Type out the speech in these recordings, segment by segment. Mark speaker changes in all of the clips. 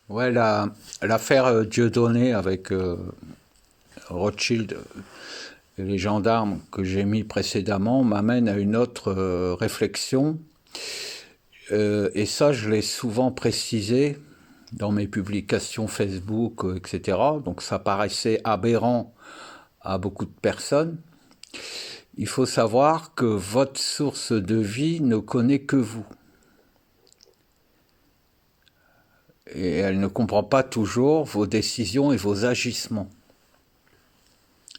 Speaker 1: Ouais, l'affaire Dieudonné avec Rothschild et les gendarmes que j'ai mis précédemment m'amène à une autre réflexion. Et ça, je l'ai souvent précisé dans mes publications Facebook, etc. Donc ça paraissait aberrant à beaucoup de personnes. Il faut savoir que votre source de vie ne connaît que vous. Et elle ne comprend pas toujours vos décisions et vos agissements.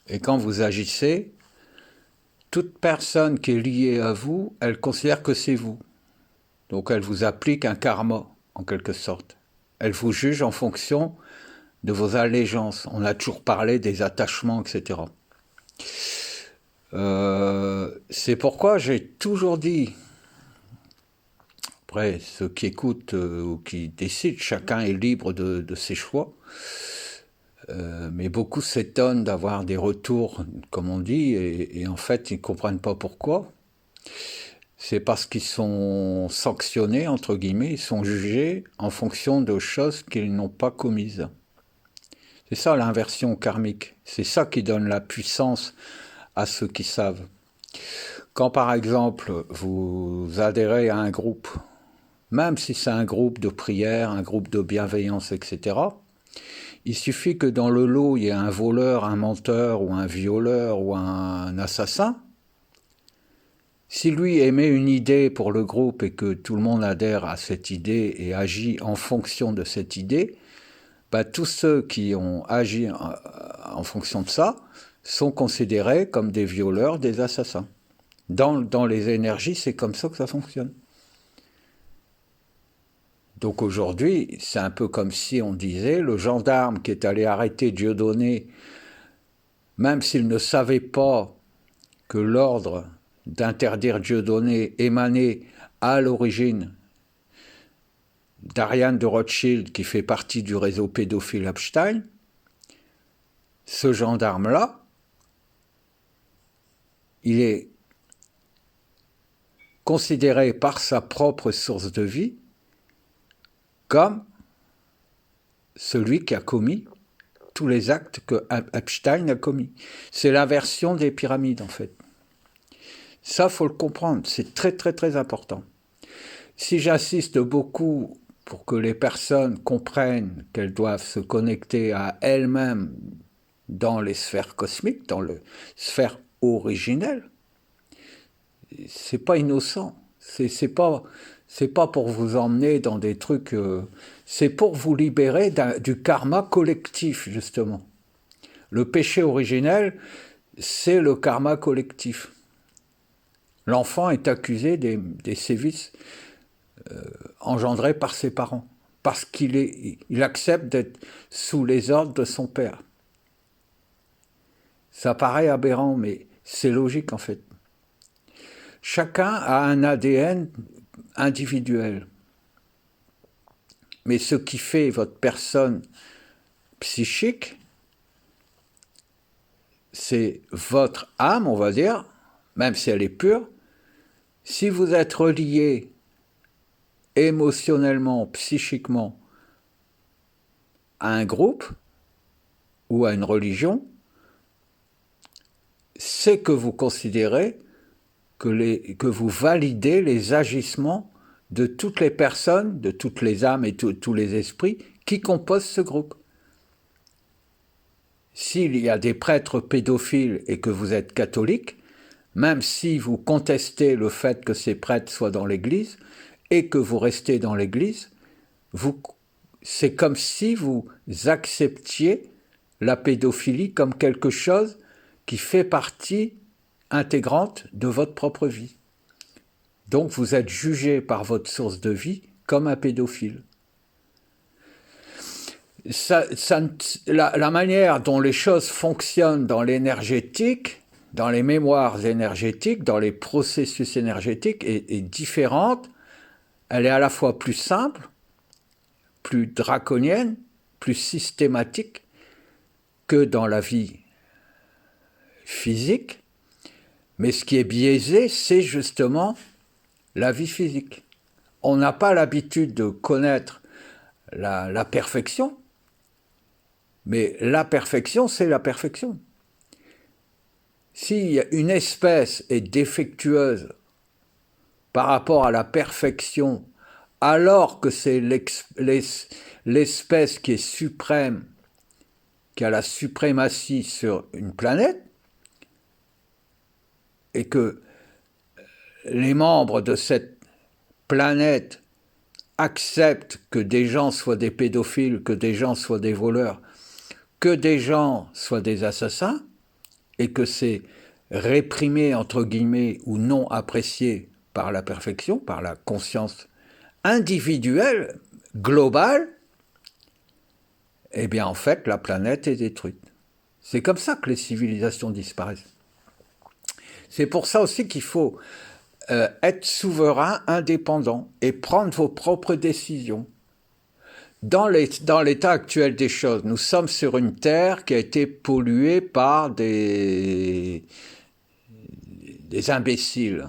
Speaker 1: Et quand vous agissez, toute personne qui est liée à vous, elle considère que c'est vous. Donc elle vous applique un karma, en quelque sorte. Elle vous juge en fonction de vos allégeances. On a toujours parlé des attachements, etc. C'est pourquoi j'ai toujours dit, après ceux qui écoutent ou qui décident, chacun est libre de ses choix, mais beaucoup s'étonnent d'avoir des retours, comme on dit, et en fait ils ne comprennent pas pourquoi. C'est parce qu'ils sont sanctionnés, entre guillemets, ils sont jugés en fonction de choses qu'ils n'ont pas commises. C'est ça l'inversion karmique. C'est ça qui donne la puissance à ceux qui savent. Quand par exemple vous adhérez à un groupe, même si c'est un groupe de prière, un groupe de bienveillance, etc., il suffit que dans le lot il y ait un voleur, un menteur ou un violeur ou un assassin. Si lui émet une idée pour le groupe et que tout le monde adhère à cette idée et agit en fonction de cette idée, bah, tous ceux qui ont agi en fonction de ça sont considérés comme des violeurs, des assassins. Dans les énergies, c'est comme ça que ça fonctionne. Donc aujourd'hui, c'est un peu comme si on disait le gendarme qui est allé arrêter Dieudonné, même s'il ne savait pas que l'ordre d'interdire Dieudonné émanait à l'origine d'Ariane de Rothschild qui fait partie du réseau pédophile Epstein, ce gendarme-là, il est considéré par sa propre source de vie comme celui qui a commis tous les actes que Epstein a commis. C'est l'inversion des pyramides en fait. Ça, faut le comprendre, c'est très très très important. Si j'insiste beaucoup pour que les personnes comprennent qu'elles doivent se connecter à elles-mêmes dans les sphères cosmiques, dans les sphères originelles, c'est pas innocent. C'est pas pour vous emmener dans des trucs. C'est pour vous libérer du karma collectif justement. Le péché originel, c'est le karma collectif. L'enfant est accusé des sévices engendrés par ses parents parce il accepte d'être sous les ordres de son père. Ça paraît aberrant, mais c'est logique en fait. Chacun a un ADN individuel. Mais ce qui fait votre personne psychique, c'est votre âme, on va dire, même si elle est pure. Si vous êtes relié émotionnellement, psychiquement à un groupe ou à une religion, c'est que vous considérez que vous validez les agissements de toutes les personnes, de toutes les âmes et tous les esprits qui composent ce groupe. S'il y a des prêtres pédophiles et que vous êtes catholique, même si vous contestez le fait que ces prêtres soient dans l'Église et que vous restez dans l'Église, c'est comme si vous acceptiez la pédophilie comme quelque chose qui fait partie intégrante de votre propre vie. Donc vous êtes jugé par votre source de vie comme un pédophile. La manière dont les choses fonctionnent dans l'énergétique, dans les mémoires énergétiques, dans les processus énergétiques est différente. Elle est à la fois plus simple, plus draconienne, plus systématique que dans la vie physique. Mais ce qui est biaisé, c'est justement la vie physique. On n'a pas l'habitude de connaître la perfection. Mais la perfection, c'est la perfection. Si une espèce est défectueuse par rapport à la perfection, alors que c'est l'espèce qui est suprême, qui a la suprématie sur une planète, et que les membres de cette planète acceptent que des gens soient des pédophiles, que des gens soient des voleurs, que des gens soient des assassins, et que c'est réprimé, entre guillemets, ou non apprécié par la perfection, par la conscience individuelle, globale, eh bien en fait la planète est détruite. C'est comme ça que les civilisations disparaissent. C'est pour ça aussi qu'il faut être souverain, indépendant, et prendre vos propres décisions. Dans l'état actuel des choses, nous sommes sur une terre qui a été polluée par des imbéciles,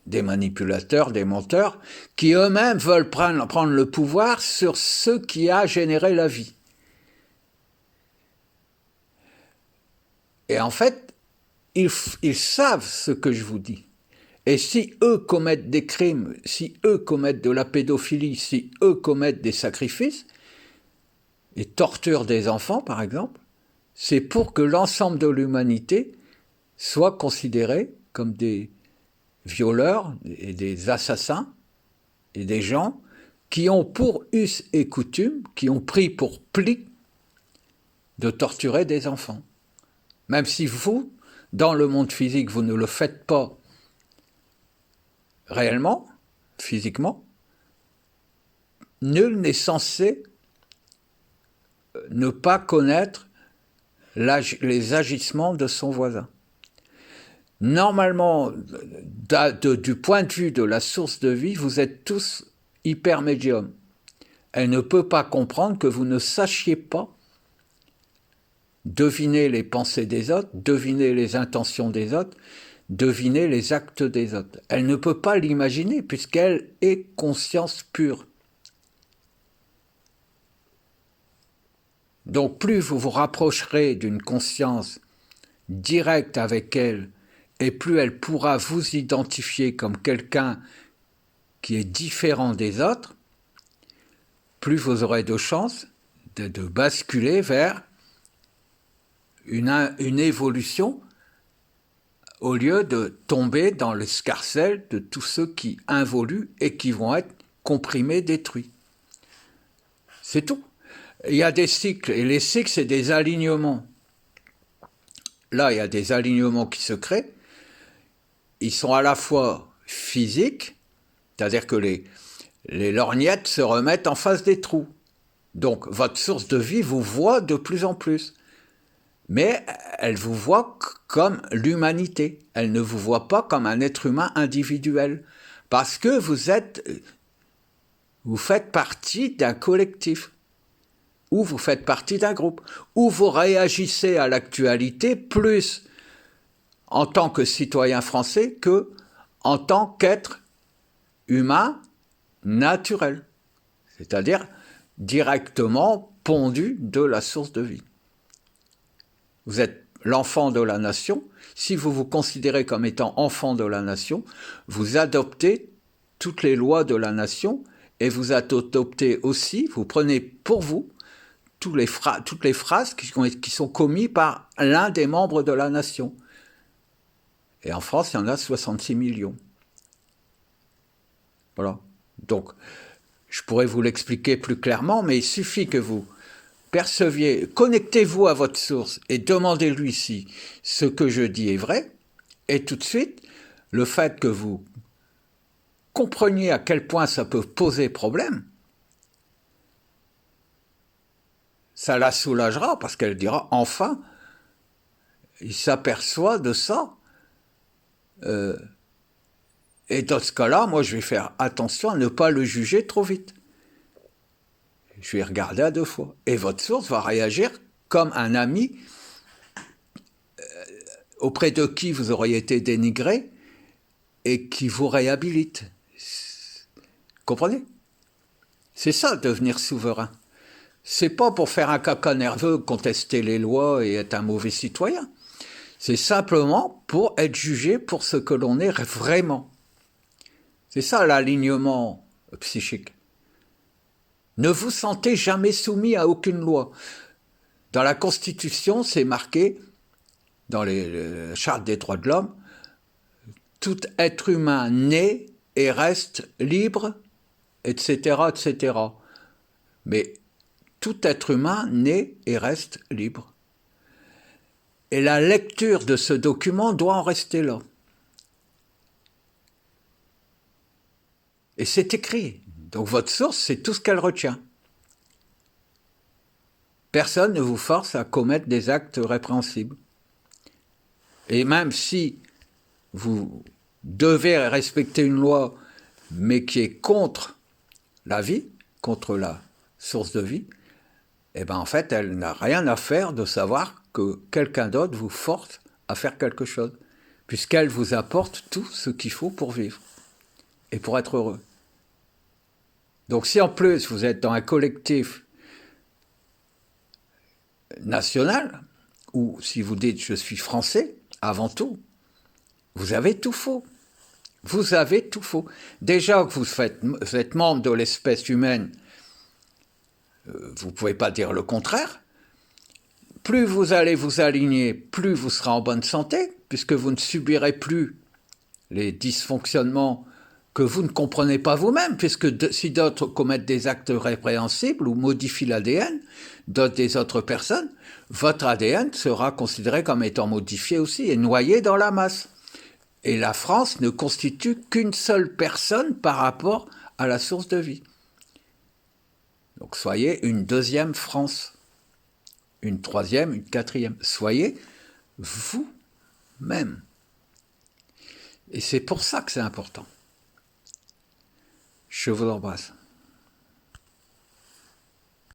Speaker 1: des manipulateurs, des menteurs, qui eux-mêmes veulent prendre le pouvoir sur ce qui a généré la vie. Et en fait, ils savent ce que je vous dis. Et si eux commettent des crimes, si eux commettent de la pédophilie, si eux commettent des sacrifices, et torturent des enfants par exemple, c'est pour que l'ensemble de l'humanité soit considéré comme des violeurs et des assassins et des gens qui ont pour us et coutume, qui ont pris pour pli de torturer des enfants. Même si vous, dans le monde physique, vous ne le faites pas réellement, physiquement, nul n'est censé ne pas connaître les agissements de son voisin. Normalement, du point de vue de la source de vie, vous êtes tous hyper médiums. Elle ne peut pas comprendre que vous ne sachiez pas deviner les pensées des autres, deviner les intentions des autres, deviner les actes des autres. Elle ne peut pas l'imaginer puisqu'elle est conscience pure. Donc plus vous vous rapprocherez d'une conscience directe avec elle, et plus elle pourra vous identifier comme quelqu'un qui est différent des autres, plus vous aurez de chances de basculer vers une évolution au lieu de tomber dans l'escarcelle de tous ceux qui involuent et qui vont être comprimés, détruits. C'est tout. Il y a des cycles, et les cycles, c'est des alignements. Là, il y a des alignements qui se créent. Ils sont à la fois physiques, c'est-à-dire que les lorgnettes se remettent en face des trous. Donc, votre source de vie vous voit de plus en plus. Mais elle vous voit comme l'humanité. Elle ne vous voit pas comme un être humain individuel. Parce que vous faites partie d'un collectif. Ou vous faites partie d'un groupe. Ou vous réagissez à l'actualité plus en tant que citoyen français que en tant qu'être humain naturel. C'est-à-dire directement pondu de la source de vie. Vous êtes l'enfant de la nation. Si vous vous considérez comme étant enfant de la nation, vous adoptez toutes les lois de la nation et vous adoptez aussi, vous prenez pour vous toutes les phrases qui sont commises par l'un des membres de la nation. Et en France, il y en a 66 millions. Voilà. Donc, je pourrais vous l'expliquer plus clairement, mais il suffit que vous perceviez, connectez-vous à votre source et demandez-lui si ce que je dis est vrai, et tout de suite, le fait que vous compreniez à quel point ça peut poser problème, ça la soulagera parce qu'elle dira enfin, il s'aperçoit de ça. Et dans ce cas-là, moi je vais faire attention à ne pas le juger trop vite. Je vais regarder à deux fois. Et votre source va réagir comme un ami auprès de qui vous auriez été dénigré et qui vous réhabilite. Comprenez ? C'est ça, devenir souverain. C'est pas pour faire un caca nerveux, contester les lois et être un mauvais citoyen. C'est simplement pour être jugé pour ce que l'on est vraiment. C'est ça l'alignement psychique. Ne vous sentez jamais soumis à aucune loi. Dans la Constitution, c'est marqué, dans les chartes des droits de l'homme, tout être humain naît et reste libre, etc., etc. Mais tout être humain naît et reste libre. Et la lecture de ce document doit en rester là. Et c'est écrit. Donc votre source, c'est tout ce qu'elle retient. Personne ne vous force à commettre des actes répréhensibles. Et même si vous devez respecter une loi, mais qui est contre la vie, contre la source de vie, eh bien en fait, elle n'a rien à faire de savoir que quelqu'un d'autre vous force à faire quelque chose, puisqu'elle vous apporte tout ce qu'il faut pour vivre et pour être heureux. Donc si en plus vous êtes dans un collectif national, ou si vous dites je suis français, avant tout, vous avez tout faux. Vous avez tout faux. Déjà que vous êtes membre de l'espèce humaine, vous ne pouvez pas dire le contraire. Plus vous allez vous aligner, plus vous serez en bonne santé, puisque vous ne subirez plus les dysfonctionnements que vous ne comprenez pas vous-même, puisque si d'autres commettent des actes répréhensibles ou modifient l'ADN des autres personnes, votre ADN sera considéré comme étant modifié aussi et noyé dans la masse. Et la France ne constitue qu'une seule personne par rapport à la source de vie. Donc soyez une deuxième France, une troisième, une quatrième. Soyez vous-même. Et c'est pour ça que c'est important. Je vous embrasse.